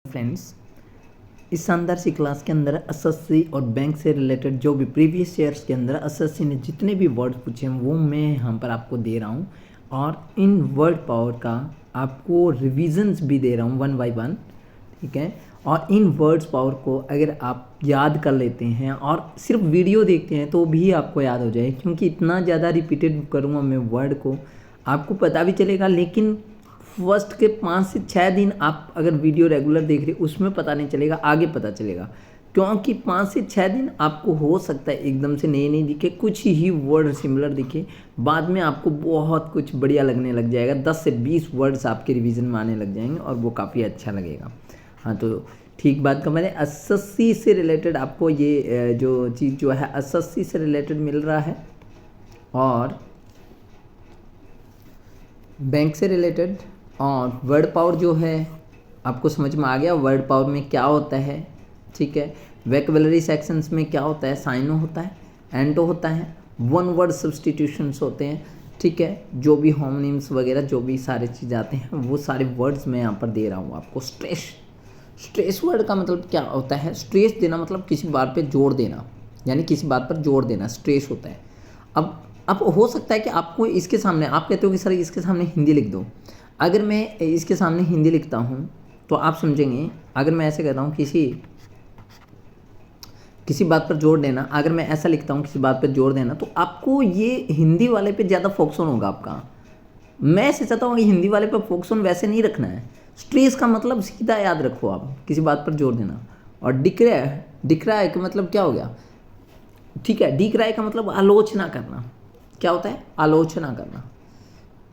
Friends, इस शानदार सी class के अंदर एसएससी और बैंक से रिलेटेड जो भी प्रीवियस ईयर्स के अंदर एसएससी ने जितने भी वर्ड पूछे हैं वो मैं यहाँ पर आपको दे रहा हूँ और इन वर्ड पावर का आपको रिविजन्स भी दे रहा हूँ 1 बाय 1। ठीक है, और इन वर्ड्स पावर को अगर आप याद कर लेते हैं और सिर्फ वीडियो देखते हैं तो भी आपको याद हो जाए, क्योंकि इतना ज़्यादा रिपीटेड करूँगा मैं वर्ड को, आपको पता भी चलेगा। लेकिन फर्स्ट के 5 से 6 दिन आप अगर वीडियो रेगुलर देख रहे उसमें पता नहीं चलेगा, आगे पता चलेगा, क्योंकि 5 से 6 दिन आपको हो सकता है एकदम से नए नए दिखे, कुछ ही वर्ड सिमिलर दिखे, बाद में आपको बहुत कुछ बढ़िया लगने लग जाएगा। 10 से 20 वर्ड्स आपके रिवीजन में आने लग जाएंगे और वो काफ़ी अच्छा लगेगा। हाँ, तो ठीक बात का मैंने एसएससी से रिलेटेड आपको ये जो चीज़ जो है एसएससी से रिलेटेड मिल रहा है और बैंक से रिलेटेड, और वर्ड पावर जो है आपको समझ में आ गया वर्ड पावर में क्या होता है। ठीक है, वोकैबुलरी सेक्शंस में क्या होता है, साइनो होता है, एंटो होता है, वन वर्ड सब्सटीट्यूशंस होते हैं। ठीक है, जो भी होमोनिम्स वगैरह जो भी सारे चीज़ आते हैं वो सारे वर्ड्स मैं यहाँ पर दे रहा हूँ आपको। स्ट्रेस वर्ड का मतलब क्या होता है, स्ट्रेस देना मतलब किसी बात पे जोर देना, यानी किसी बात पर जोर देना स्ट्रेस होता है। अब हो सकता है कि आपको इसके सामने आप कहते हो कि सर इसके सामने हिंदी लिख दो। अगर मैं इसके सामने हिंदी लिखता हूँ तो आप समझेंगे, अगर मैं ऐसे कहता हूँ किसी बात पर जोर देना, अगर मैं ऐसा लिखता हूँ किसी बात पर जोर देना, तो आपको ये हिंदी वाले पे ज़्यादा फोकस ऑन होगा आपका। मैं ऐसे चाहता हूँ कि हिंदी वाले पर फोकस ऑन वैसे नहीं रखना है। स्ट्रेस का मतलब सीधा याद रखो आप, किसी बात पर जोर देना। और दिख रहा है कि मतलब क्या हो गया, ठीक है, दिख रहा है का मतलब आलोचना करना। क्या होता है, आलोचना करना,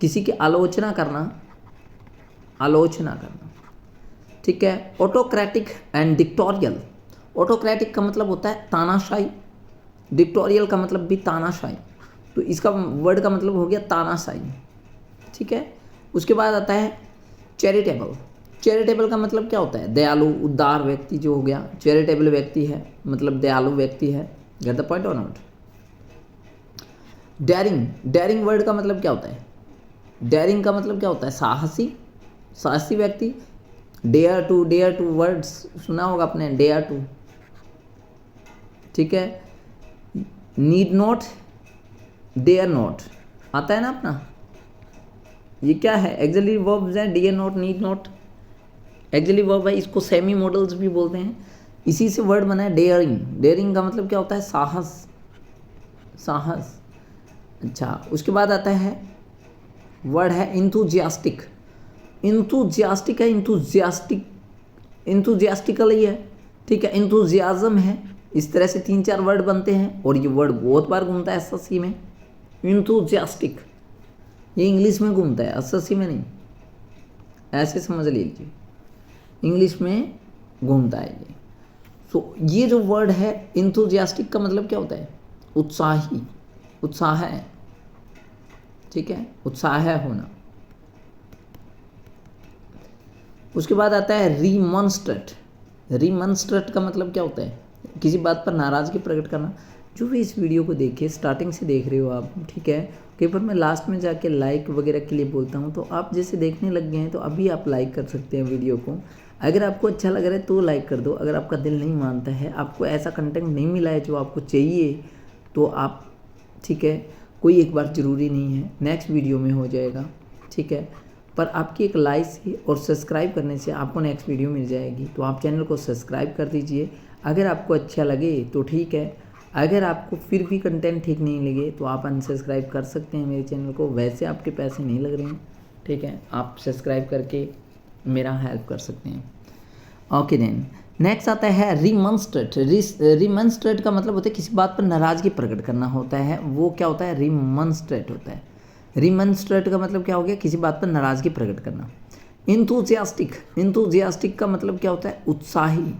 किसी की आलोचना करना। ठीक है, ऑटोक्रेटिक एंड डिक्टोरियल। ऑटोक्रेटिक का मतलब होता है तानाशाही, डिक्टोरियल का मतलब भी तानाशाही, तो इसका वर्ड का मतलब हो गया तानाशाही। ठीक है, उसके बाद आता है चैरिटेबल। चैरिटेबल का मतलब क्या होता है, दयालु, उदार व्यक्ति जो हो गया, चैरिटेबल व्यक्ति है मतलब दयालु व्यक्ति है। गेट द पॉइंट और नॉट। डेयरिंग वर्ड का मतलब क्या होता है, डेयरिंग का मतलब क्या होता है, साहसी व्यक्ति। डेयर टू वर्ड्स सुना होगा आपने, डेयर टू। ठीक है, नीड नॉट, डेयर नॉट आता है ना अपना, ये क्या है, एक्सिलरी वर्ब्स हैं, dare not, need not auxiliary verb है, इसको सेमी मॉडल्स भी बोलते हैं। इसी से वर्ड बना है डेयरिंग का मतलब क्या होता है, साहस। अच्छा, उसके बाद आता है वर्ड है इंथुजियास्टिक है, इंथुजियास्टिकली है। ठीक है, इंथुजियाज्म है। इस तरह से 3-4 वर्ड बनते हैं और ये वर्ड बहुत बार घूमता है एसएससी में। इंथुजियास्टिक ये इंग्लिश में घूमता है, एसएससी में नहीं, ऐसे समझ लीजिए, इंग्लिश में घूमता है ये। सो ये जो वर्ड है इंथुजियास्टिक का मतलब क्या होता है, उत्साह है। ठीक है, उत्साह है होना। उसके बाद आता है रिमॉन्स्ट्रेट का मतलब क्या होता है, किसी बात पर नाराज़गी प्रकट करना। जो भी इस वीडियो को देखे, स्टार्टिंग से देख रहे हो आप, ठीक है, कई बार मैं लास्ट में जाके लाइक वगैरह के लिए बोलता हूँ, तो आप जैसे देखने लग गए हैं तो अभी आप लाइक कर सकते हैं वीडियो को। अगर आपको अच्छा लग रहा है तो लाइक कर दो, अगर आपका दिल नहीं मानता है, आपको ऐसा कंटेंट नहीं मिला है जो आपको चाहिए, तो आप, ठीक है, कोई एक बार ज़रूरी नहीं है, नेक्स्ट वीडियो में हो जाएगा। ठीक है, पर आपकी एक लाइक से और सब्सक्राइब करने से आपको नेक्स्ट वीडियो मिल जाएगी, तो आप चैनल को सब्सक्राइब कर दीजिए। अगर आपको अच्छा लगे तो ठीक है, अगर आपको फिर भी कंटेंट ठीक नहीं लगे तो आप अनसब्सक्राइब कर सकते हैं मेरे चैनल को, वैसे आपके पैसे नहीं लग रहे हैं। ठीक है, आप सब्सक्राइब करके मेरा हेल्प कर सकते हैं। ओके देन, नेक्स्ट आता है रिमॉन्स्ट्रेट का मतलब होता है किसी बात पर नाराज़गी प्रकट करना होता है, वो क्या होता है, रिमॉन्स्ट्रेट होता है। रिमॉन्स्ट्रेट का मतलब क्या हो गया, किसी बात पर नाराज़गी प्रकट करना। इंथुजियास्टिक का मतलब क्या होता है, उत्साही।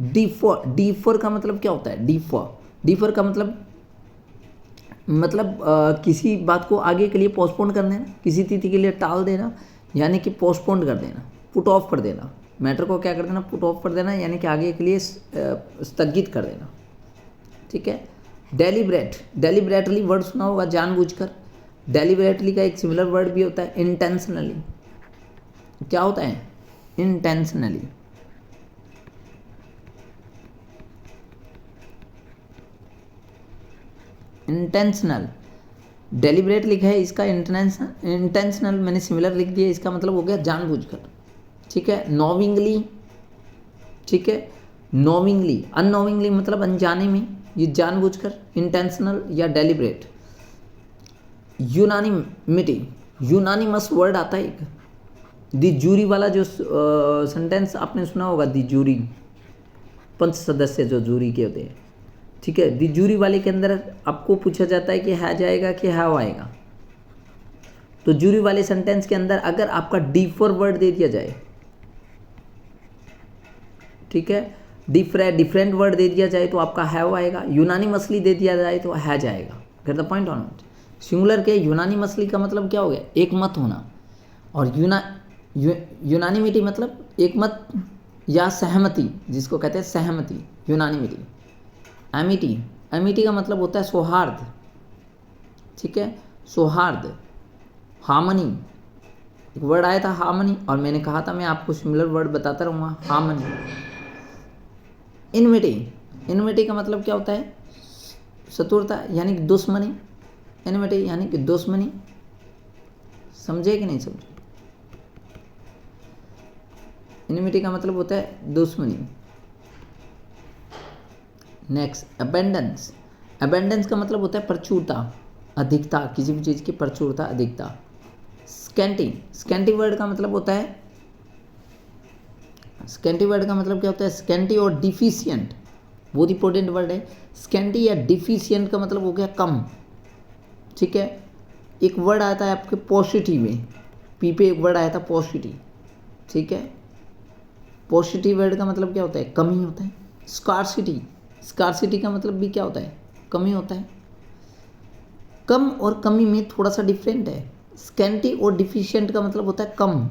डीफर का मतलब क्या होता है, डीफर का मतलब किसी बात को आगे के लिए पोस्टपोन कर देना, किसी तिथि के लिए टाल देना, यानी कि पोस्टपोन कर देना, पुट ऑफ कर देना, मैटर को क्या कर देना, पुट ऑफ कर देना, यानी कि आगे के लिए स्थगित कर देना। ठीक है, डेलिबरेटली वर्ड सुना होगा, जानबूझकर। डेलिबरेटली का एक सिमिलर वर्ड भी होता है इंटेंशनली। क्या होता है, इंटेंशनली। इंटेंशनल, डेलिब्रेट लिखा है, इसका इंटेंशनल मैंने सिमिलर लिख दिया, इसका मतलब हो गया जानबूझकर, ठीक है। नोविंगली, ठीक है, नोविंगली, अननोविंगली मतलब अनजाने में, ये जानबूझकर, इंटेंशनल या डेलिब्रेट। यूनानिमिटी, यूनानिमस वर्ड आता है एक, दी जूरी वाला जो सेंटेंस आपने सुना होगा, दी जूरी, 5 सदस्य जो जूरी के होते हैं, ठीक है। दी जूरी वाले के अंदर आपको पूछा जाता है कि है जाएगा कि हाउ आएगा। तो जूरी वाले सेंटेंस के अंदर अगर आपका डिफर वर्ड दे दिया जाए, ठीक है, डिफरेंट वर्ड दे दिया जाए तो आपका हैव आएगा। यूनानिमसली दे दिया जाए तो है जाएगा। Get the point on it. Singular के यूनानिमसली का मतलब क्या हो गया, एक मत होना, और यूनानिमिटी मतलब एक मत या सहमति, जिसको कहते हैं सहमति, यूनानिमिटी। एमिटी, एमिटी का मतलब होता है सौहार्द, ठीक है, सौहार्द। हार्मनी, एक वर्ड आया था हार्मनी, और मैंने कहा था मैं आपको सिमिलर वर्ड बताता रहूँगा, हार्मनी। इनमिटी, इनमिटी का मतलब क्या होता है, शत्रुता यानी कि दुश्मनी। एनिमिटी यानी कि दुश्मनी, समझे कि नहीं समझे। एनिमिटी का मतलब होता है दुश्मनी। नेक्स्ट अबेंडेंस, अबेंडेंस का मतलब होता है प्रचुरता, अधिकता, किसी भी चीज़ की प्रचुरता, अधिकता। स्कैंटी, स्कैंटी वर्ड का मतलब होता है, स्कैंटी वर्ड का मतलब क्या होता है, स्कैंटी और डिफिशियंट, बहुत इंपॉर्टेंट वर्ड है। स्कैंटी या डिफिशियंट का मतलब हो गया कम, ठीक है। एक वर्ड आता है आपके पॉसिटी में, पी पे एक वर्ड आया था पॉसिटी, ठीक है। पॉसिटी वर्ड का मतलब क्या होता है, कमी होता है। स्कार्सिटी, स्कार्सिटी का मतलब भी क्या होता है, कमी होता है। कम और कमी में थोड़ा सा डिफरेंट है। स्कैंटी और डिफिशियंट का मतलब होता है कम,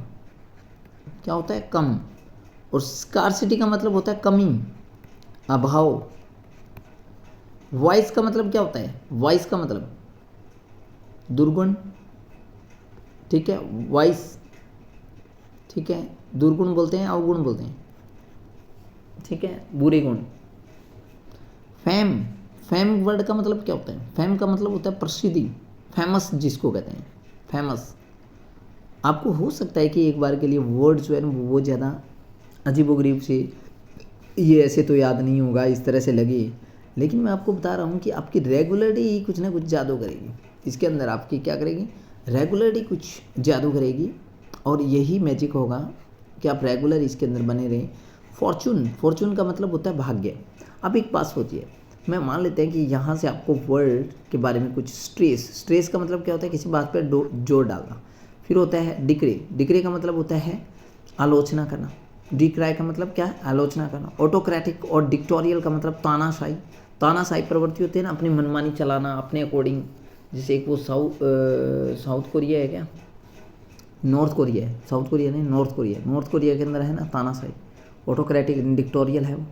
क्या होता है, कम, और स्कार्सिटी का मतलब होता है कमी, अभाव। वॉइस का मतलब क्या होता है, वॉइस का मतलब दुर्गुण, ठीक है, वॉइस, ठीक है, दुर्गुण बोलते हैं, अवगुण बोलते हैं, ठीक है, बुरे गुण। फेम, फेम वर्ड का मतलब क्या होता है, फेम का मतलब होता है प्रसिद्धि, फेमस जिसको कहते हैं, फेमस। आपको हो सकता है कि एक बार के लिए वर्ड जो है ना वो ज़्यादा अजीबोगरीब से, ये ऐसे तो याद नहीं होगा, इस तरह से लगे, लेकिन मैं आपको बता रहा हूँ कि आपकी रेगुलरिटी ही कुछ ना कुछ जादू करेगी, इसके अंदर आपकी क्या करेगी, रेगुलरिटी कुछ जादू करेगी, और यही मैजिक होगा कि आप रेगुलर इसके अंदर बने रहें। फॉर्चून, फॉर्चून का मतलब होता है भाग्य। अब एक बात सोचिए, मैं मान लेते हैं कि यहाँ से आपको वर्ड के बारे में कुछ स्ट्रेस, स्ट्रेस का मतलब क्या होता है, किसी बात पर जोर डालना। फिर होता है डिक्री, डिक्री का मतलब होता है आलोचना करना। डिक्राई का मतलब क्या है, आलोचना करना। ऑटोक्रेटिक और डिक्टोरियल का मतलब तानाशाही, तानाशाही प्रवृत्ति होती है ना, अपनी मनमानी चलाना अपने अकॉर्डिंग। जैसे एक वो साउथ कोरिया है क्या, नॉर्थ कोरिया है, साउथ कोरिया नहीं, नॉर्थ कोरिया, नॉर्थ कोरिया के अंदर है ना तानाशाही। ऑटोक्रेटिक डिक्टोरियल है वो।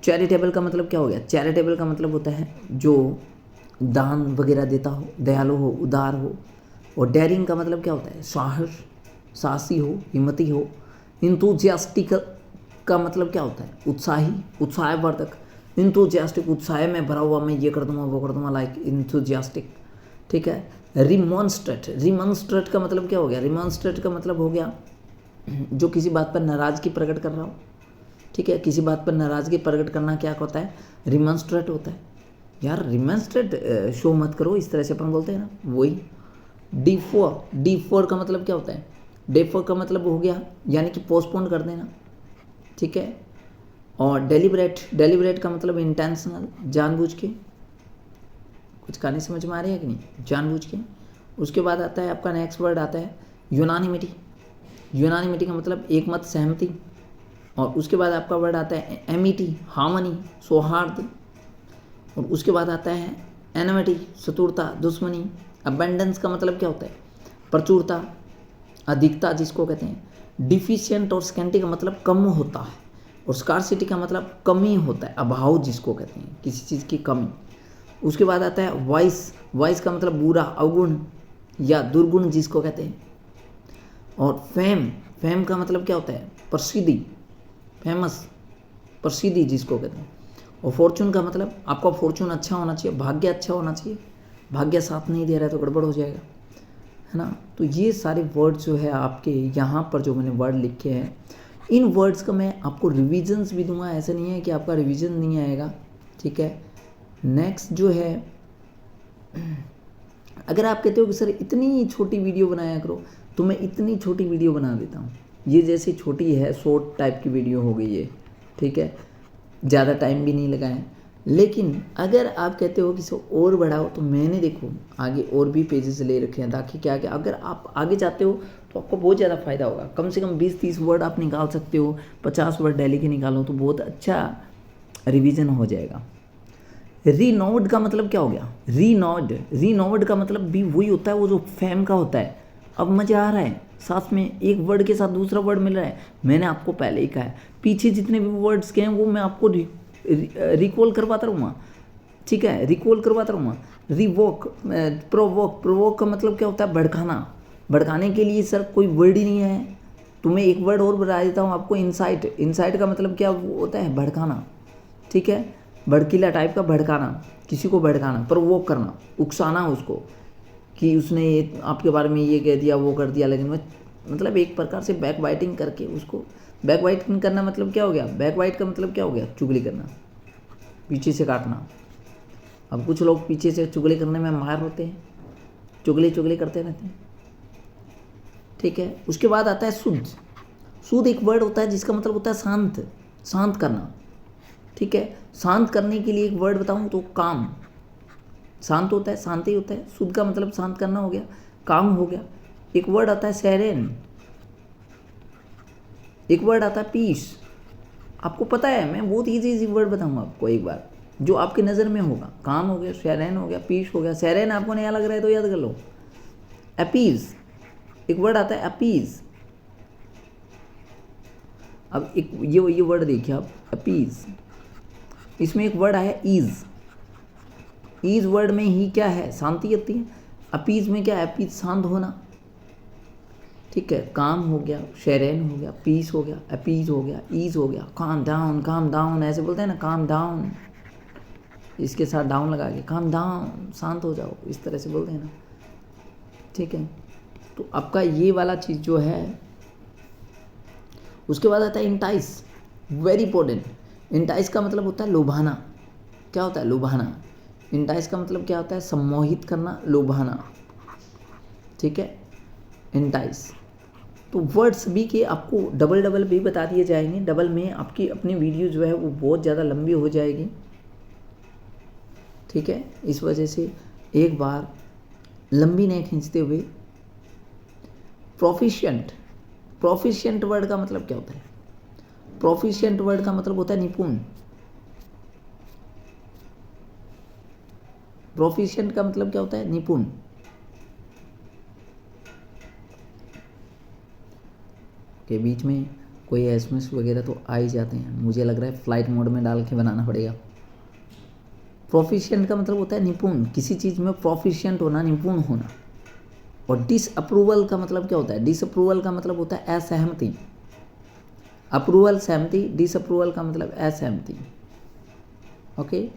चैरिटेबल का मतलब क्या हो गया, चैरिटेबल का मतलब होता है जो दान वगैरह देता हो, दयालु हो, उदार हो। और डेयरिंग का मतलब क्या होता है, साहस, साहसी हो, हिम्मती हो। इंथुजियास्टिक का मतलब क्या होता है, उत्साही, उत्साहवर्धक। इंथुजियास्टिक, उत्साह में भरा हुआ, मैं ये कर दूंगा वो कर दूंगा, लाइक इंथुजियास्टिक, ठीक है। रिमॉन्स्ट्रेट, रिमॉन्स्ट्रेट का मतलब क्या हो गया, रिमॉन्स्ट्रेट का मतलब हो गया जो किसी बात पर नाराज़गी प्रकट कर रहा हो, ठीक है। किसी बात पर नाराज़गी प्रकट करना क्या होता है, रिमॉन्स्ट्रेट होता है। यार रिमॉन्स्ट्रेट शो मत करो, इस तरह से अपन बोलते हैं ना, वही। डिफोर, डिफोर का मतलब क्या होता है, डिफोर का मतलब हो गया यानी कि पोस्टपोन कर देना, ठीक है। और डेलिब्रेट, डेलिब्रेट का मतलब इंटेंशनल, जानबूझ के। कुछ कहानी समझ में आ रही है कि नहीं, जानबूझ के। उसके बाद आता है आपका नेक्स्ट वर्ड आता है यूनानिमिटी, यूनानिमिटी का मतलब एक मत, सहमति। और उसके बाद आपका वर्ड आता है एमिटी, हार्मनी, सौहार्द। और उसके बाद आता है एनिमिटी, शत्रुता, दुश्मनी। अबेंडेंस का मतलब क्या होता है, प्रचुरता, अधिकता जिसको कहते हैं। डिफिशिएंट और स्कैंटी का मतलब कम होता है। और स्कार्सिटी का मतलब कमी होता है, अभाव जिसको कहते हैं, किसी चीज़ की कमी। उसके बाद आता है वॉइस, वॉइस का मतलब बुरा, अवगुण या दुर्गुण जिसको कहते हैं। और फेम, फेम का मतलब क्या होता है, प्रसिद्धि, फेमस, प्रसिद्धि जिसको कहते हैं। और फॉर्चून का मतलब आपका फॉर्चून अच्छा होना चाहिए, भाग्य अच्छा होना चाहिए। भाग्य साथ नहीं दे रहा है तो गड़बड़ हो जाएगा, है ना। तो ये सारे वर्ड जो है आपके यहाँ पर जो मैंने वर्ड लिखे हैं, इन वर्ड्स का मैं आपको रिविजन्स भी दूंगा, ऐसा नहीं है कि आपका रिवीजन नहीं आएगा, ठीक है। नेक्स्ट जो है, अगर आप कहते हो कि सर इतनी छोटी वीडियो बनाया करो, तो मैं इतनी छोटी वीडियो बना देता हूँ। ये जैसे छोटी है, शॉर्ट टाइप की वीडियो हो गई ये, ठीक है, ज़्यादा टाइम भी नहीं लगाए। लेकिन अगर आप कहते हो कि सो और बढ़ाओ, तो मैंने देखो आगे और भी पेजेस ले रखे हैं, ताकि क्या क्या अगर आप आगे जाते हो तो आपको बहुत ज़्यादा फ़ायदा होगा। कम से कम 20-30 वर्ड आप निकाल सकते हो, 50 वर्ड डेली के निकालो तो बहुत अच्छा रिवीजन हो जाएगा। रीनोड का मतलब क्या हो गया? रीनोड का मतलब भी वही होता है, वो जो फैम का होता है। अब मज़ा आ रहा है, साथ में एक वर्ड के साथ दूसरा वर्ड मिल रहा है। मैंने आपको पहले ही कहा है, पीछे जितने भी वर्ड्स के हैं वो मैं आपको रिकॉल करवाता रहूँगा, ठीक है, रिकॉल करवाता रहूँगा। रिवोक, प्रोवोक का मतलब क्या होता है? भड़काना। भड़काने के लिए सर कोई वर्ड ही नहीं है, तो मैं एक वर्ड और बता देता हूँ आपको, इंसाइट का मतलब क्या होता है? भड़काना, ठीक है, भड़कीला टाइप का भड़काना, किसी को भड़काना, प्रोवोक करना, उकसाना उसको कि उसने ये आपके बारे में ये कह दिया, वो कर दिया। लेकिन मतलब एक प्रकार से बैक बाइटिंग करके उसको, बैक बाइटिंग करना मतलब क्या हो गया? बैक बाइट का मतलब क्या हो गया? चुगली करना, पीछे से काटना। अब कुछ लोग पीछे से चुगली करने में माहिर होते हैं, चुगली करते रहते हैं, ठीक है। उसके बाद आता है शुद्ध एक वर्ड होता है जिसका मतलब होता है शांत करना, ठीक है। शांत करने के लिए एक वर्ड बताऊं तो काम। शांत होता है, शांति होता है, शुद्ध का मतलब शांत करना हो गया, काम हो गया। एक वर्ड आता है सेरेन, एक वर्ड आता है पीस। आपको पता है, मैं बहुत इजी वर्ड बताऊंगा आपको एक बार, जो आपकी नज़र में होगा। काम हो गया, सेरेन हो गया, पीस हो गया। सेरेन आपको नया लग रहा है तो याद कर लो, अपीज। एक वर्ड आता है अपीज। अब एक ये वर्ड देखिए आप, अपीज। इसमें एक वर्ड आया ईज वर्ड में ही क्या है? शांति आती है। अपीज में क्या है? अपीज शांत होना, ठीक है। काम हो गया, शेरेन हो गया, पीस हो गया, अपीज हो गया, ईज हो गया। काम डाउन ऐसे बोलते हैं ना, काम डाउन, इसके साथ डाउन लगा के, काम डाउन, शांत हो जाओ, इस तरह से बोलते हैं ना, ठीक है। तो आपका ये वाला चीज़ जो है। उसके बाद आता है इंटाइस, वेरी इंपॉर्टेंट। इंटाइस का मतलब होता है लुभाना। क्या होता है? लुभाना। इंटाइस का मतलब क्या होता है? सम्मोहित करना, लुभाना, ठीक है, इंटाइस। तो वर्ड्स भी के आपको डबल भी बता दिए जाएंगे। डबल में आपकी अपनी वीडियो जो है वो बहुत ज़्यादा लंबी हो जाएगी, ठीक है। इस वजह से एक बार लंबी नहीं खींचते हुए, प्रोफिशिएंट वर्ड का मतलब क्या होता है? प्रोफिशिएंट वर्ड का मतलब होता है निपुण। प्रोफिशिएंट का मतलब क्या होता है? निपुण। के बीच में कोई एसएमएस वगैरह तो आ ही जाते हैं, मुझे लग रहा है फ्लाइट मोड में डाल के बनाना पड़ेगा। प्रोफिशिएंट का मतलब होता है निपुण, किसी चीज़ में प्रोफिशिएंट होना, निपुण होना। और डिसअप्रूवल का मतलब क्या होता है? डिसअप्रूवल का मतलब होता है असहमति। अप्रूवल सहमति, डिसअप्रूवल का मतलब असहमति, ओके।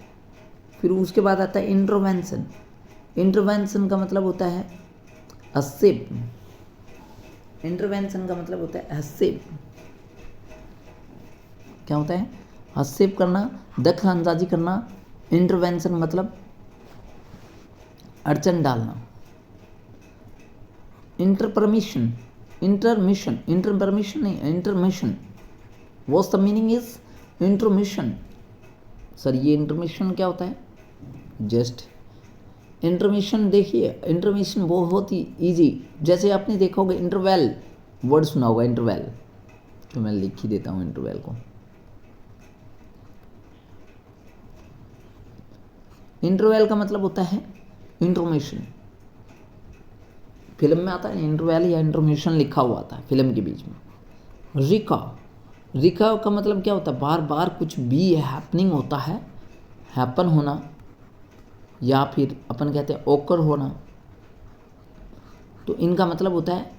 फिर उसके बाद आता है इंटरवेंशन। इंटरवेंशन का मतलब होता है हस्तक्षेप। इंटरवेंशन का मतलब होता है हस्तक्षेप। क्या होता है? हस्तक्षेप करना, दखल अंदाजी करना। इंटरवेंशन मतलब अड़चन डालना। इंटरमिशन नहीं, intermission. What's the meaning is intermission? Sir ये इंटरमिशन क्या होता है? जस्ट इंटरमिशन देखिए, इंटरमिशन बहुत ही इजी। जैसे आपने देखा होगा इंटरवल, वर्ड सुना होगा इंटरवल, तो मैं लिख ही देता हूँ इंटरवल को। इंटरवल का मतलब होता है इंटरमिशन। फिल्म में आता है इंटरवल या इंटरमिशन लिखा हुआ आता है फिल्म के बीच में। रिका का मतलब क्या होता है? बार बार कुछ भी हैपनिंग होता है, हैपन होना, या फिर अपन कहते हैं ओकर होना। तो इनका मतलब होता है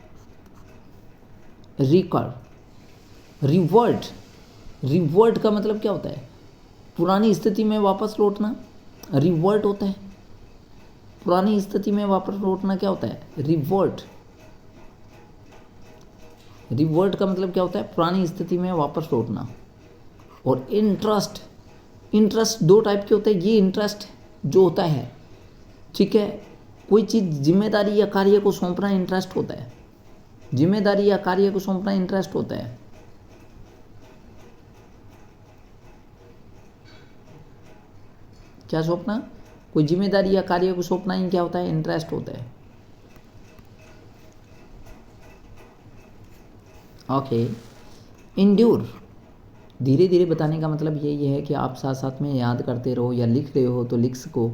रिकॉर्ड। रिवर्ट का मतलब क्या होता है? पुरानी स्थिति में वापस लौटना रिवर्ट होता है। पुरानी स्थिति में वापस लौटना क्या होता है? रिवर्ट। रिवर्ट का मतलब क्या होता है? पुरानी स्थिति में वापस लौटना। और इंटरेस्ट, इंटरेस्ट दो टाइप के होते हैं। ये इंटरेस्ट जो होता है, ठीक है, कोई चीज़ जिम्मेदारी या कार्य को सौंपना इंटरेस्ट होता है। जिम्मेदारी या कार्य को सौंपना इंटरेस्ट होता है। क्या सौंपना? कोई जिम्मेदारी या कार्य को सौंपना ही क्या होता है? इंटरेस्ट होता है। ओके, इंड्योर, धीरे धीरे बताने का मतलब यही है कि आप साथ साथ में याद करते रहो, या लिख रहे हो तो लिख सको,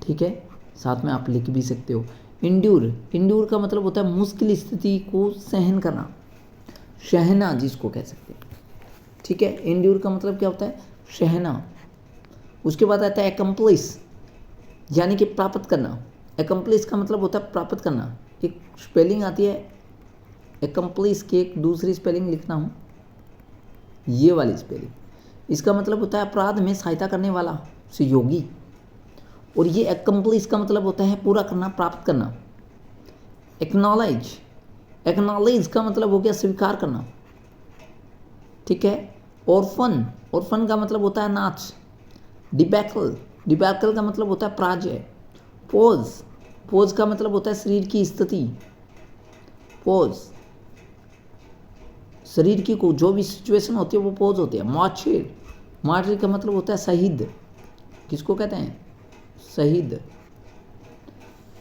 ठीक है, साथ में आप लिख भी सकते हो। इंड्योर, इंड्योर का मतलब होता है मुश्किल स्थिति को सहन करना, सहना जिसको कह सकते हैं, ठीक है। इंड्योर का मतलब क्या होता है? सहना। उसके बाद आता है एकम्प्लिश, यानी कि प्राप्त करना। एकम्प्लिश का मतलब होता है प्राप्त करना। एक स्पेलिंग आती है एकम्प्लिश की, एक दूसरी स्पेलिंग लिखना हूँ, ये वाली स्पेलिंग। इसका मतलब होता है अपराध में सहायता करने वाला, सहयोगी। और ये एकम्प्लिश का मतलब होता है पूरा करना, प्राप्त करना। एक्नॉलेज, एक्नॉलेज का मतलब हो गया स्वीकार करना, ठीक है। ऑर्फन, ऑर्फन का मतलब होता है नाच। डिबैकल, डिबैकल का मतलब होता है पराजय। पोज, पोज का मतलब होता है शरीर की स्थिति। पोज, शरीर की को जो भी सिचुएशन होती है वो पोज होती है। मार्टिर, मार्टिर का मतलब होता है शहीद। किसको कहते हैं? शहीद।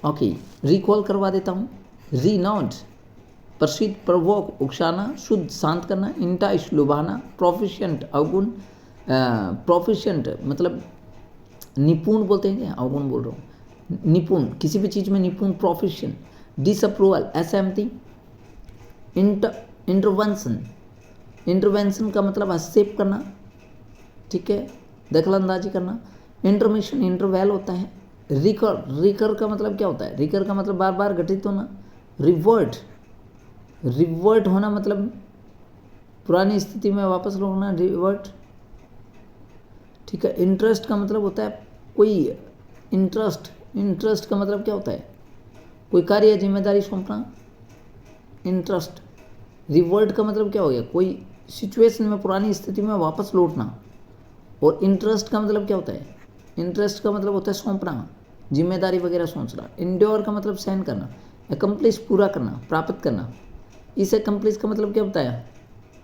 ओके, रिकॉल करवा देता हूँ। रीनाउंड, प्रसिद्ध, प्रवोक, उकसाना, शुद्ध, शांत करना। इंटाइश, लुभाना। प्रोफिशिएंट, अवगुण। प्रोफिशिएंट मतलब निपुण बोलते हैं क्या? अवगुण बोल रहा हूँ। निपुण, किसी भी चीज़ में निपुण, प्रोफिशिएंट। डिसअप्रूवल, असहमति। इंटरवेंशन, इंटरवेंशन का मतलब हस्तक्षेप करना, ठीक है, दखलंदाजी करना। इंटरमिशन, इंटरवैल होता है। रिकर, रिकर का मतलब क्या होता है? रिकर का मतलब बार बार घटित होना। रिवर्ट, रिवर्ट होना मतलब पुरानी स्थिति में वापस लौटना, रिवर्ट, ठीक है। इंटरेस्ट का मतलब होता है कोई इंटरेस्ट, इंटरेस्ट का मतलब क्या होता है? कोई कार्य या जिम्मेदारी सौंपना, इंटरेस्ट। रिवर्ट का मतलब क्या हो गया? कोई सिचुएशन में पुरानी स्थिति में वापस लौटना। और इंटरेस्ट का मतलब क्या होता है? इंटरेस्ट का मतलब होता है सौंपना, जिम्मेदारी वगैरह सोचना। इंड्योर का मतलब सहन करना। एकम्प्लिश, पूरा करना, प्राप्त करना। इस एकम्प्लिश का मतलब क्या होता है?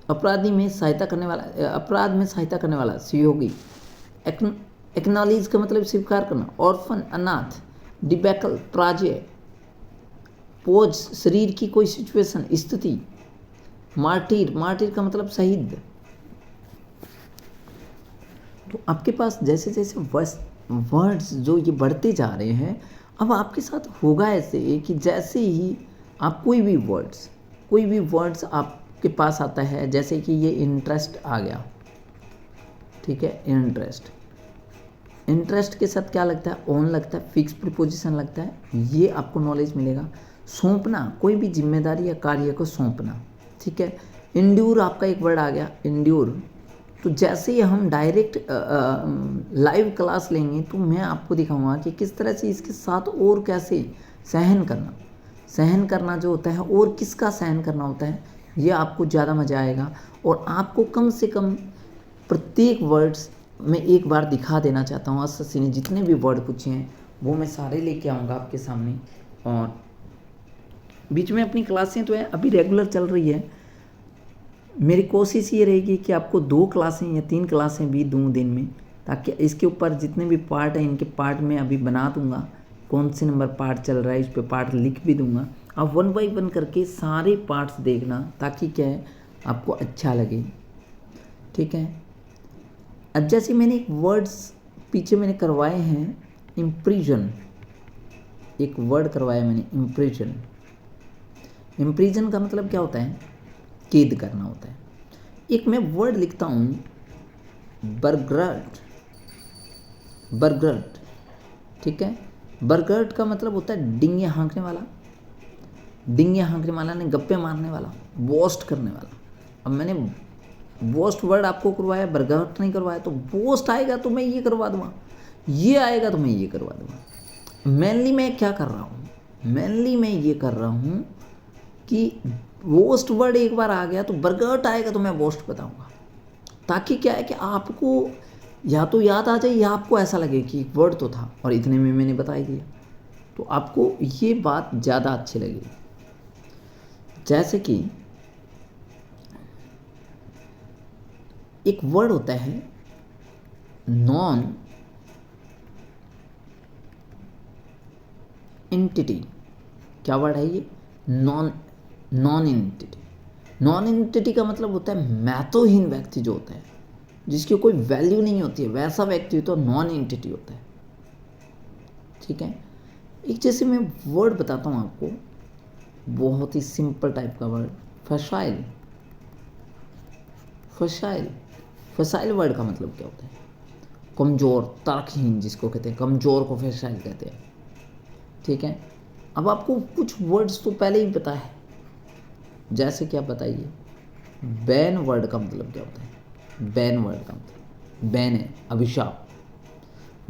अपराधी में सहायता करने वाला, अपराध में सहायता करने वाला, सहयोगी। एक्नॉलेज का मतलब स्वीकार करना। ऑर्फन, अनाथ। डिबैकल, पराजय। पोज, शरीर की कोई सिचुएशन, स्थिति। मार्टिर, मार्टिर का मतलब शहीद। तो आपके पास जैसे जैसे वर्ड्स जो ये बढ़ते जा रहे हैं, अब आपके साथ होगा ऐसे कि जैसे ही आप कोई भी वर्ड्स आपके पास आता है, जैसे कि ये इंटरेस्ट आ गया, ठीक है, इंटरेस्ट। इंटरेस्ट के साथ क्या लगता है? ऑन लगता है, फिक्स प्रीपोजिशन लगता है, ये आपको नॉलेज मिलेगा। सौंपना, कोई भी जिम्मेदारी या कार्य को सौंपना, ठीक है। इंड्यूर आपका एक वर्ड आ गया, इंड्यूर। तो जैसे ही हम डायरेक्ट लाइव क्लास लेंगे तो मैं आपको दिखाऊंगा कि किस तरह से इसके साथ और कैसे सहन करना, सहन करना जो होता है और किसका सहन करना होता है, ये आपको ज़्यादा मज़ा आएगा। और आपको कम से कम प्रत्येक वर्ड्स में एक बार दिखा देना चाहता हूँ। अस्सी ने जितने भी वर्ड पूछे हैं वो मैं सारे लेके आऊँगा आपके सामने। और बीच में अपनी क्लासें तो है अभी रेगुलर चल रही है। मेरी कोशिश ये रहेगी कि आपको 2 क्लासें या 3 क्लासें भी दूँ दिन में, ताकि इसके ऊपर जितने भी पार्ट हैं इनके पार्ट में अभी बना दूंगा। कौन से नंबर पार्ट चल रहा है इस पे पार्ट लिख भी दूंगा। आप 1 बाय 1 करके सारे पार्ट्स देखना, ताकि क्या है आपको अच्छा लगे, ठीक है। अब जैसे मैंने एक वर्ड्स पीछे मैंने करवाए हैं, इम्प्रिजन, एक वर्ड करवाया मैंने, इम्प्रिजन। इम्प्रिजन का मतलब क्या होता है? कैद करना होता है। एक मैं वर्ड लिखता हूँ, बर्गर्ट, बर्गर्ट, ठीक है। बर्गर्ट का मतलब होता है डिंगे हाँकने वाला, डिंगे हाँकने वाला ने गप्पे मारने वाला, बोस्ट करने वाला। अब मैंने बोस्ट वर्ड आपको करवाया, बर्गहट नहीं करवाया, तो बोस्ट आएगा तो मैं ये करवा दूंगा, ये आएगा तो मैं ये करवा दूंगा। मेनली मैं क्या कर रहा हूँ, मेनली मैं ये कर रहा हूँ कि बोस्ट वर्ड एक बार आ गया तो बर्गहट आएगा तो मैं बोस्ट बताऊंगा, ताकि क्या है कि आपको या तो याद आ जाए या आपको ऐसा लगे कि वर्ड तो था और इतने में मैंने बता ही दिया, तो आपको ये बात ज़्यादा अच्छी लगेगी। जैसे कि एक वर्ड होता है नॉन एंटिटी। क्या वर्ड है ये? Non entity. नॉन एंटिटी का मतलब होता है महत्वहीन व्यक्ति जो होता है, जिसकी कोई वैल्यू नहीं होती है, वैसा व्यक्ति तो नॉन एंटिटी होता है। ठीक है, एक जैसे मैं वर्ड बताता हूँ आपको, बहुत ही सिंपल टाइप का वर्ड, फसाइल। फसाइल, फसाइल वर्ड का मतलब क्या होता है? कमज़ोर, तर्कहीन जिसको कहते हैं, कमज़ोर को फसाइल कहते हैं। ठीक है, अब आपको कुछ वर्ड्स तो पहले ही पता है, जैसे कि आप बताइए बैन वर्ड का मतलब क्या होता है? बैन वर्ड का मतलब बैन है अभिशाप।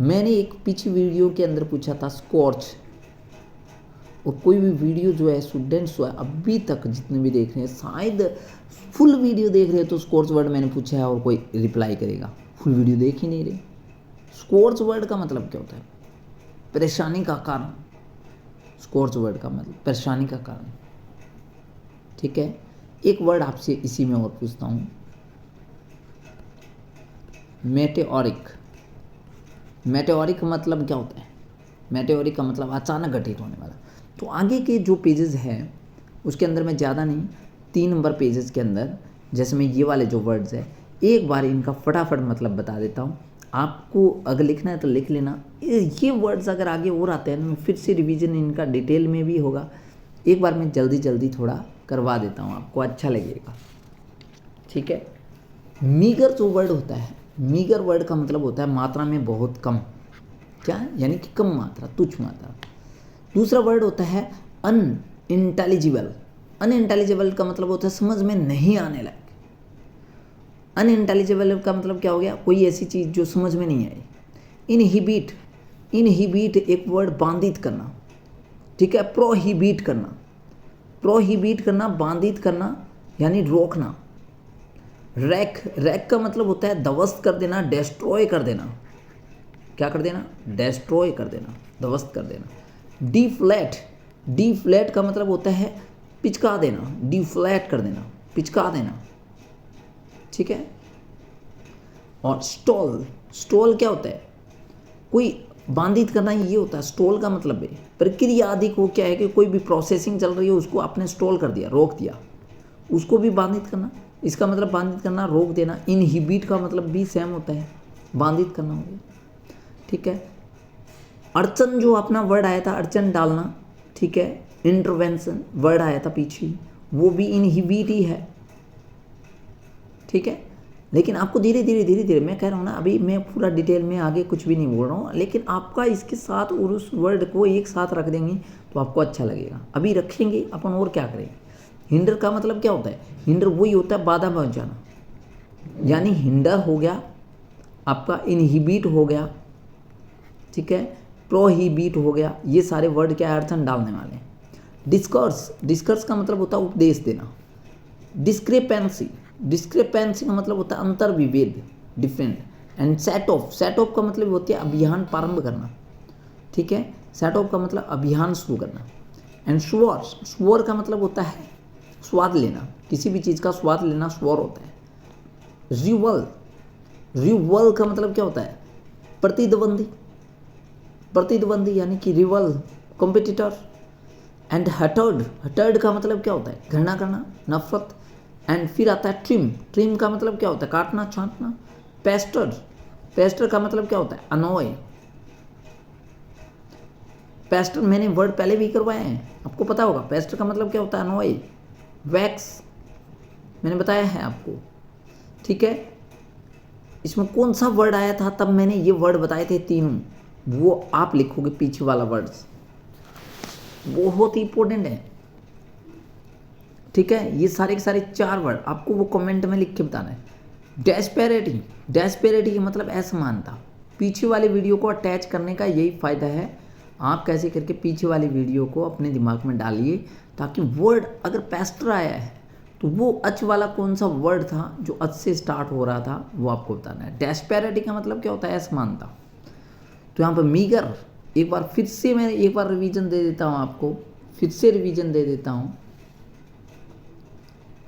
मैंने एक पीछे वीडियो के अंदर पूछा था स्कॉर्च, और कोई भी वीडियो जो है स्टूडेंट्स जो है अभी तक जितने भी देख रहे हैं, शायद फुल वीडियो देख रहे हैं तो स्कॉर्च वर्ड मैंने पूछा है और कोई रिप्लाई करेगा, फुल वीडियो देख ही नहीं रहे। स्कॉर्च वर्ड का मतलब क्या होता है? परेशानी का कारण। स्कॉर्च वर्ड का मतलब परेशानी का कारण। ठीक है, एक वर्ड आपसे इसी में और पूछता हूँ, मेटेओरिक। मेटेओरिक का मतलब क्या होता है? मेटेओरिक का मतलब अचानक घटित होने वाला। तो आगे के जो पेजेस हैं उसके अंदर मैं ज़्यादा नहीं, 3 नंबर पेजेस के अंदर जैसे मैं ये वाले जो वर्ड्स है एक बार इनका फटाफट मतलब बता देता हूँ। आपको अगर लिखना है तो लिख लेना। ये वर्ड्स अगर आगे और आते हैं तो फिर से रिवीजन इनका डिटेल में भी होगा, एक बार मैं जल्दी जल्दी थोड़ा करवा देता हूँ, आपको अच्छा लगेगा। ठीक है, मीगर जो वर्ड होता है, मीगर वर्ड का मतलब होता है मात्रा में बहुत कम। क्या है? यानी कि कम मात्रा, तुच्छ मात्रा। दूसरा वर्ड होता है अनइंटेलिजिबल। अनइंटेलिजिबल का मतलब होता है समझ में नहीं आने लायक। अनइंटेलिजिबल का मतलब क्या हो गया? कोई ऐसी चीज़ जो समझ में नहीं आई। इनहिबिट, इनहिबिट एक वर्ड बांधित करना। ठीक है, प्रोहिबिट करना, प्रोहिबिट करना, बांधित करना यानी रोकना। रैक, रैक का मतलब होता है ध्वस्त कर देना, डेस्ट्रॉय कर देना। क्या कर देना? डेस्ट्रॉय कर देना, ध्वस्त कर देना। डिफ्लेट, डिफ्लेट का मतलब होता है पिचका देना, डिफ्लेट कर देना, पिचका देना। ठीक है, और स्टॉल, स्टॉल क्या होता है? कोई बांधित करना, ये होता है स्टॉल का मतलब है प्रक्रिया आदि को। क्या है कि कोई भी प्रोसेसिंग चल रही है उसको आपने स्टॉल कर दिया, रोक दिया, उसको भी बांधित करना। इसका मतलब बांधित करना, रोक देना। इनहिबिट का मतलब भी सेम होता है, बांधित करना हो गया। ठीक है, अड़चन जो अपना वर्ड आया था, अड़चन डालना। ठीक है, इंटरवेंशन वर्ड आया था पीछे, वो भी इनहिबिट ही है। ठीक है, लेकिन आपको धीरे धीरे धीरे धीरे, मैं कह रहा हूँ ना, अभी मैं पूरा डिटेल में आगे कुछ भी नहीं बोल रहा हूँ, लेकिन आपका इसके साथ और उस वर्ड को एक साथ रख देंगे तो आपको अच्छा लगेगा। अभी रखेंगे अपन और क्या करेंगे। हिंडर का मतलब क्या होता है? हिंडर वही होता है बाधा पहुँचाना, यानी हिंडर हो गया आपका, इनहिबिट हो गया, ठीक है, प्रोहिबिट हो गया। ये सारे वर्ड क्या है? अड़चन डालने वाले हैं। डिस्कर्स, डिस्कर्स का मतलब होता है उपदेश देना। डिस्क्रेपेंसी, डिस्क्रेपेंसी का मतलब होता है अंतर विभेद, different. And set of, set of का मतलब होती है अभियान प्रारंभ करना। ठीक है, सेट ऑफ का मतलब अभियान शुरू करना। एंड श्योर, श्योर का मतलब होता है स्वाद लेना, किसी भी चीज़ का स्वाद लेना श्योर होता है। रिवल, रिवल का मतलब क्या होता है? प्रतिद्वंदी, प्रतिद्वंदी यानी कि रिवल, कॉम्पिटिटर। एंड हटर्ड, हटर्ड का मतलब क्या होता है? घृणा करना, नफरत। एंड फिर आता है ट्रिम, ट्रिम का मतलब क्या होता है? काटना, छांटना। पेस्टर, पेस्टर का मतलब क्या होता है? अनोय। पेस्टर मैंने वर्ड पहले भी करवाए हैं, आपको पता होगा। पेस्टर का मतलब क्या होता है? अनोय। वैक्स मैंने बताया है आपको। ठीक है, इसमें कौन सा वर्ड आया था तब मैंने ये वर्ड बताए थे तीनों, वो आप लिखोगे पीछे वाला वर्ड्स, बहुत ही इंपॉर्टेंट है। ठीक है, ये सारे के सारे 4 वर्ड आपको वो कमेंट में लिख के बताना है। डेस्पेरिटी, डेस्पेरिटी का मतलब असमानता। पीछे वाली वीडियो को अटैच करने का यही फ़ायदा है। आप कैसे करके पीछे वाली वीडियो को अपने दिमाग में डालिए, ताकि वर्ड अगर पेस्टर आया है तो वो अच वाला कौन सा वर्ड था जो अच से स्टार्ट हो रहा था वो आपको बताना है। डेस्पेरिटी का मतलब क्या होता है? असमानता। तो यहाँ पर मीगर, एक बार फिर से मैं एक बार रिवीजन दे देता हूँ आपको, फिर से रिवीजन दे देता हूँ,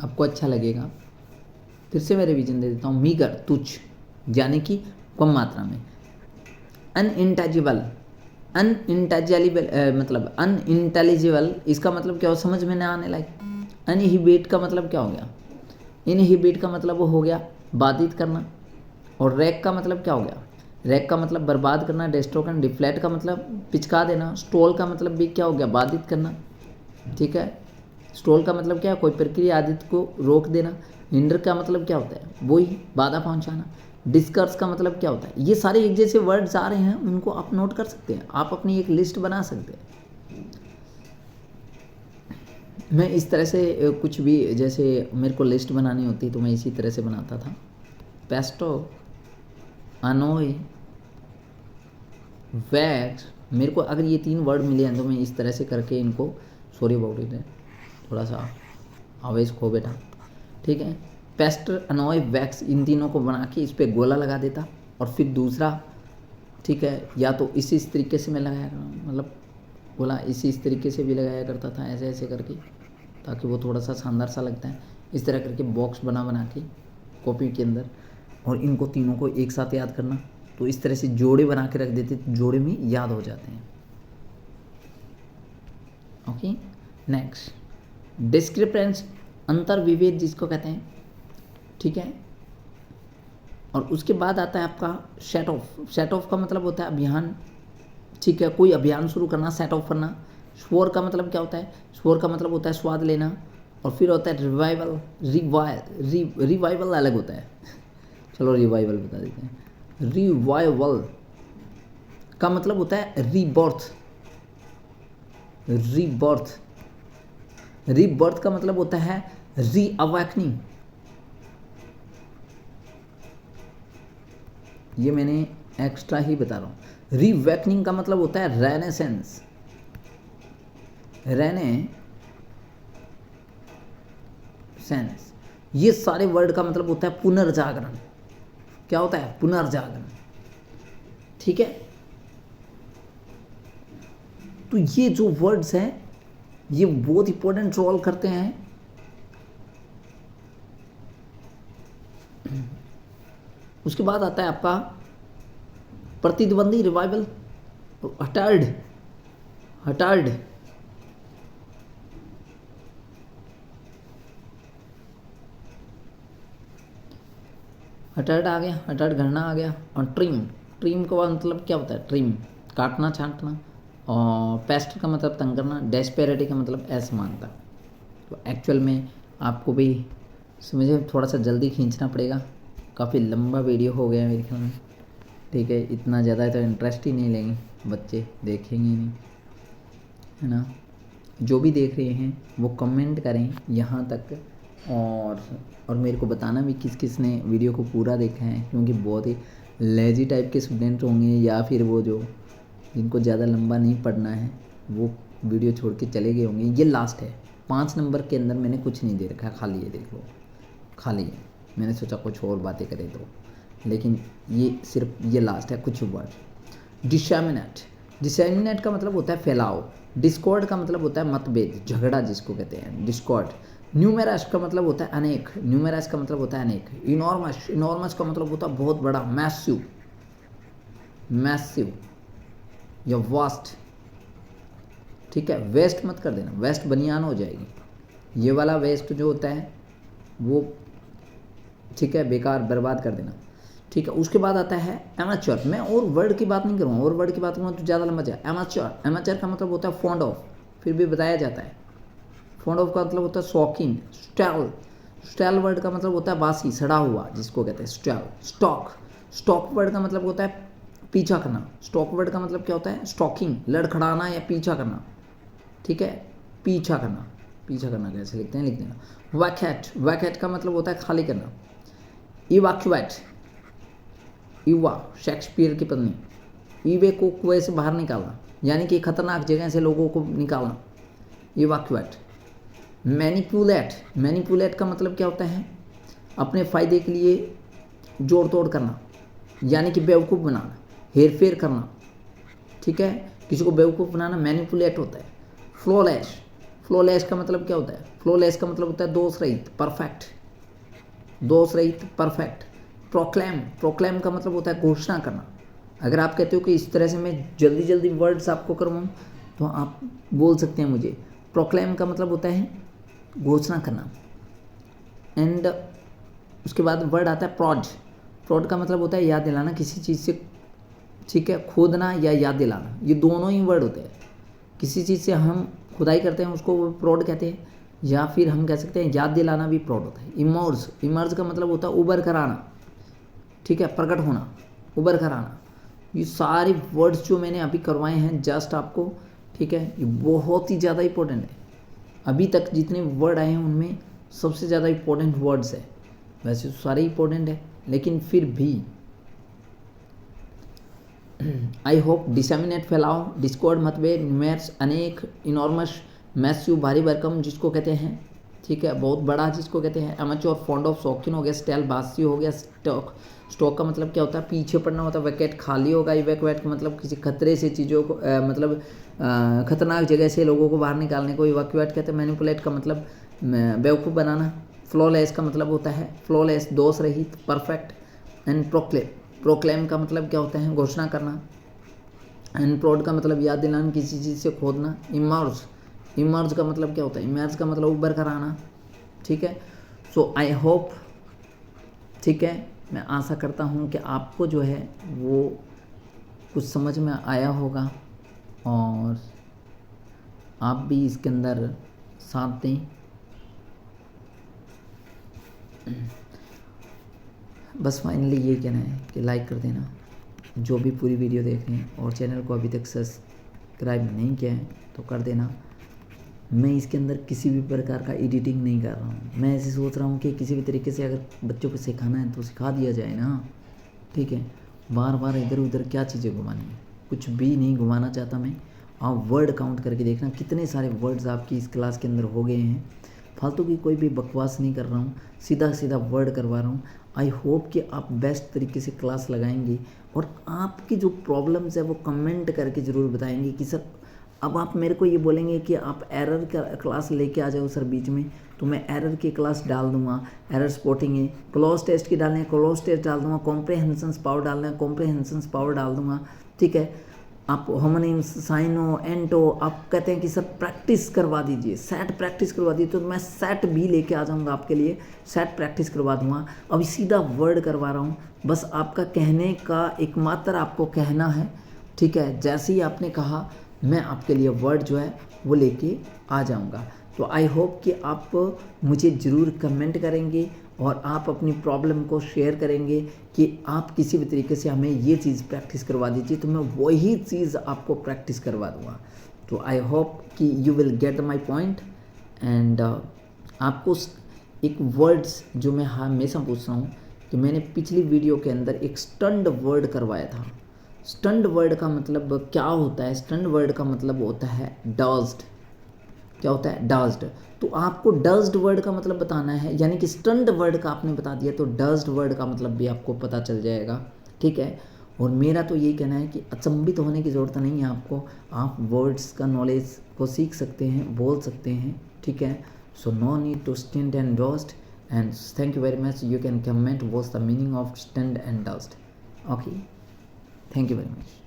आपको अच्छा लगेगा। फिर से मैं रिवीजन दे देता हूँ। मीगर तुच्छ, यानी कि कम मात्रा में। अनइंटेलिजिबल, अनइंटेलिजिबल मतलब अनइंटेलिजिबल, इसका मतलब क्या हो? समझ में ना आने लायक। अनहिबिट का मतलब क्या हो गया? इनहिबिट का मतलब वो हो गया बाधित करना। और रैक का मतलब क्या हो गया? रैक का मतलब बर्बाद करना, डिस्ट्रॉय करना। डिफ्लेट का मतलब पिचका देना। स्टॉल का मतलब भी क्या हो गया? बाधित करना। ठीक है, स्टॉल का मतलब क्या है? कोई प्रक्रिया आदित को रोक देना। हिंडर का मतलब क्या होता है? वही बाधा पहुंचाना। डिस्कर्स का मतलब क्या होता है? ये सारे एक जैसे वर्ड्स आ रहे हैं, उनको आप नोट कर सकते हैं, आप अपनी एक लिस्ट बना सकते हैं। मैं इस तरह से कुछ भी, जैसे मेरे को लिस्ट बनानी होती तो मैं इसी तरह से बनाता था। Pesto, अनोय, wax. मेरे को अगर ये 3 वर्ड मिले हैं तो मैं इस तरह से करके इनको, सॉरी अबाउट इट, थोड़ा सा आवेश खो बैठा, ठीक है। पेस्टर, अनोय, वैक्स, इन तीनों को बना के इस पर गोला लगा देता, और फिर दूसरा, ठीक है, या तो इस तरीके से मैं लगाया, मतलब गोला इस तरीके से भी लगाया करता था, ऐसे ऐसे करके, ताकि वो थोड़ा सा शानदार सा लगता है। इस तरह करके बॉक्स बना के कॉपी के अंदर, और इनको तीनों को एक साथ याद करना। तो इस तरह से जोड़े बना के रख देते, तो जोड़े में याद हो जाते हैं। ओके, नेक्स्ट, डिस्क्रिपेंस, अंतर विभेद जिसको कहते हैं, ठीक है। और उसके बाद आता है आपका सेट ऑफ। सेट ऑफ का मतलब होता है अभियान, ठीक है, कोई अभियान शुरू करना, सेट ऑफ करना। स्वर का मतलब क्या होता है? स्वर का मतलब होता है स्वाद लेना। और फिर होता है रिवाइवल। रिवाइवल अलग होता है, चलो रिवाइवल बता देते हैं। रिवाइवल का मतलब होता है रीबर्थ। रीबर्थ, रीबर्थ का मतलब होता है रीअवेकनिंग। ये मैंने एक्स्ट्रा ही बता रहा हूँ। रीअवेकनिंग का मतलब होता है रेनेसेंस। सेंस, ये सारे वर्ड का मतलब होता है पुनर्जागरण। क्या होता है? पुनर्जागरण, ठीक है। तो ये जो वर्ड्स हैं ये बहुत इंपॉर्टेंट रोल करते हैं। उसके बाद आता है आपका प्रतिद्वंदी, रिवाइवल, हटार्ड। हटार्ड, हटार्ड आ गया, हटार्ड घरना आ गया। और ट्रिम, ट्रिम का मतलब क्या होता है? ट्रिम, काटना छांटना। और पेस्ट का मतलब तंग करना। डेस्पेरिटी का मतलब असमानता। तो एक्चुअल में आपको भी समझे, थोड़ा सा जल्दी खींचना पड़ेगा, काफ़ी लंबा वीडियो हो गया मेरे ख्याल में, ठीक है। इतना ज़्यादा तो इंटरेस्ट ही नहीं लेंगे बच्चे, देखेंगे ही नहीं, है ना। जो भी देख रहे हैं वो कमेंट करें यहाँ तक, और मेरे को बताना भी किस किस ने वीडियो को पूरा देखा है, क्योंकि बहुत ही लेजी टाइप के स्टूडेंट होंगे, या फिर वो जो जिनको ज़्यादा लंबा नहीं पढ़ना है वो वीडियो छोड़ के चले गए होंगे। ये लास्ट है, 5 नंबर के अंदर मैंने कुछ नहीं दे रखा, खाली ये देख लो, खाली है। मैंने सोचा कुछ और बातें करें तो, लेकिन ये सिर्फ ये लास्ट है, कुछ वर्ड। डिसैमिनेट, डिसैमिनेट का मतलब होता है फैलाओ। डिस्कॉर्ड का मतलब होता है मतभेद, झगड़ा जिसको कहते हैं, डिस्कॉर्ड। न्यूमेरस का मतलब होता है अनेक, न्यूमेरस का मतलब होता है अनेक। इनॉर्मस, इनॉर्मस का मतलब होता है बहुत बड़ा, मैसिव, मैसिव या वास्ट, ठीक है। वेस्ट मत कर देना, वेस्ट बनियान हो जाएगी। ये वाला वेस्ट जो होता है वो, ठीक है, बेकार, बर्बाद कर देना, ठीक है। उसके बाद आता है एमेच्योर। मैं और वर्ड की बात नहीं करूँगा, और वर्ड की बात करूँगा तो ज़्यादा लंबा जाए। एमेच्योर, एमेच्योर का मतलब होता है फॉन्ड ऑफ, फिर भी बताया जाता है। फॉन्ड ऑफ का मतलब होता है शौकीन। स्टैल, स्टैल वर्ड का मतलब होता है बासी, सड़ा हुआ, जिसको कहते हैं स्टैल। स्टॉक, स्टॉक वर्ड का मतलब होता है पीछा करना। स्टॉक वर्ड का मतलब क्या होता है? स्टॉकिंग, लड़खड़ाना या पीछा करना, ठीक है, पीछा करना कैसे लिखते हैं, लिख देना। वैकेट, वैकेट का मतलब होता है खाली करना। इवैक्यूएट, ईवा शेक्सपियर की पत्नी, ईवे को कुएं से बाहर निकालना, यानी कि खतरनाक जगह से लोगों को निकालना, इवैक्यूएट। मैनिपुलेट, मैनिपुलेट का मतलब क्या होता है? अपने फ़ायदे के लिए जोड़ तोड़ करना, यानी कि बेवकूफ़ बनाना, हेर फेर करना, ठीक है, किसी को बेवकूफ़ बनाना मैनिपुलेट होता है। फ्लॉलेस, फ्लॉलेस का मतलब क्या होता है? फ्लॉलेस का मतलब होता है दोष रहित, परफेक्ट, दोष रहित, परफेक्ट। प्रोक्लेम, प्रोक्लेम का मतलब होता है घोषणा करना। अगर आप कहते हो कि इस तरह से मैं जल्दी जल्दी वर्ड्स आपको करवाऊँ तो आप बोल सकते हैं मुझे। प्रोक्लेम का मतलब होता है घोषणा करना। एंड उसके बाद वर्ड आता है प्रॉड, प्रॉड का मतलब होता है याद दिलाना किसी चीज़ से, ठीक है, खोदना या याद दिलाना, ये दोनों ही वर्ड होते हैं। किसी चीज़ से हम खुदाई करते हैं उसको प्रॉड कहते हैं, या फिर हम कह सकते हैं याद दिलाना भी प्रॉड होता है। इमर्ज, इमर्ज का मतलब होता है उबर कर आना, ठीक है, प्रकट होना, उबर कर आना। ये सारे वर्ड्स जो मैंने अभी करवाए हैं जस्ट आपको, ठीक है, ये बहुत ही ज़्यादा इंपॉर्टेंट है। अभी तक जितने वर्ड आए हैं उनमें सबसे ज़्यादा इंपॉर्टेंट वर्ड्स है। वैसे तो सारे इंपॉर्टेंट है, लेकिन फिर भी आई होप डिसेमिनेट, फैलाओ, डिस्कॉर्ड, मतभेद, न्यूमेर्स, अनेक, इनॉर्मस, मैस्यू, भारी भरकम जिसको कहते हैं, ठीक है, बहुत बड़ा जिसको कहते हैं, अमेच्योर, फॉन्ड ऑफ, शौकीन हो गया, स्टाइल, बासी हो गया, स्टॉक, स्टॉक का मतलब क्या होता है? पीछे पड़ना होता है। वैकेट, खाली होगा। इवैक्यूएट का मतलब किसी खतरे से चीज़ों को मतलब खतरनाक जगह से लोगों को बाहर निकालने को इवैक्यूएट कहते हैं। मैनिपुलेट का मतलब बेवकूफ़ बनाना। फ्लॉलेस का मतलब होता है फ्लॉलेस, दोष रहित, परफेक्ट। एंड प्रोक्लेम, प्रोक्लेम का मतलब क्या होता है? घोषणा करना। एंड प्रॉड का मतलब याद दिलाना, किसी चीज़ से खोदना। इमर्ज, इमर्ज का मतलब क्या होता है? इमर्ज का मतलब उबर कर आना, ठीक है। सो आई होप, ठीक है, मैं आशा करता हूँ कि आपको जो है वो कुछ समझ में आया होगा और आप भी इसके अंदर साथ दें। बस फाइनली ये कहना है कि लाइक कर देना जो भी पूरी वीडियो देख रहे हैं, और चैनल को अभी तक सब्सक्राइब नहीं किया है तो कर देना। मैं इसके अंदर किसी भी प्रकार का एडिटिंग नहीं कर रहा हूँ। मैं ऐसे सोच रहा हूँ कि किसी भी तरीके से अगर बच्चों को सिखाना है तो सिखा दिया जाए ना, ठीक है। बार बार इधर उधर क्या चीज़ें घुमानी है, कुछ भी नहीं घुमाना चाहता मैं। आप वर्ड काउंट करके देखना कितने सारे वर्ड्स आपकी इस क्लास के अंदर हो गए हैं। फालतू की कोई भी बकवास नहीं कर रहा हूँ, सीधा सीधा वर्ड करवा रहा हूँ। आई होप कि आप बेस्ट तरीके से क्लास लगाएंगे और आपकी जो प्रॉब्लम्स है वो कमेंट करके ज़रूर बताएंगे कि सर, अब आप मेरे को ये बोलेंगे कि आप एरर का क्लास लेके आ जाओ सर बीच में, तो मैं एरर की क्लास डाल दूंगा। एरर स्पॉटिंग है, क्लोज टेस्ट की डालनी है क्लोज टेस्ट डाल दूंगा, कॉम्प्रहेंशंस पावर डालना है कॉम्प्रहेंशंस पावर डाल दूंगा, ठीक है। आप होमोनिम्स, साइनो, एंटो, आप कहते हैं कि सर प्रैक्टिस करवा दीजिए, सेट प्रैक्टिस करवा दीजिए, तो मैं सेट भी लेके आ जाऊंगा आपके लिए, सेट प्रैक्टिस करवा दूंगा। अभी सीधा वर्ड करवा रहा हूँ, बस आपका कहने का एकमात्र आपको कहना है, ठीक है। जैसे ही आपने कहा मैं आपके लिए वर्ड जो है वो लेके आ जाऊंगा। तो आई होप कि आप मुझे ज़रूर कमेंट करेंगे और आप अपनी प्रॉब्लम को शेयर करेंगे कि आप किसी भी तरीके से हमें ये चीज़ प्रैक्टिस करवा दीजिए, तो मैं वही चीज़ आपको प्रैक्टिस करवा दूँगा। तो आई होप कि you will get my point. And आपको एक वर्ड्स जो मैं हमेशा पूछ रहा हूँ कि मैंने पिछली वीडियो के अंदर एक स्टंड वर्ड करवाया था। स्टंड वर्ड का मतलब क्या होता है? स्टंड वर्ड का मतलब होता है डज्ड। क्या होता है? डज्ड। तो आपको डज्ड वर्ड का मतलब बताना है, यानी कि स्टंड वर्ड का आपने बता दिया तो डज्ड वर्ड का मतलब भी आपको पता चल जाएगा, ठीक है। और मेरा तो यही कहना है कि अचंभित होने की ज़रूरत नहीं है आपको, आप वर्ड्स का नॉलेज को सीख सकते हैं, बोल सकते हैं, ठीक है। So no need to stunned and dazed, and thank you very much. You can comment what's the meaning of stunned and dazed. Okay, thank you very much.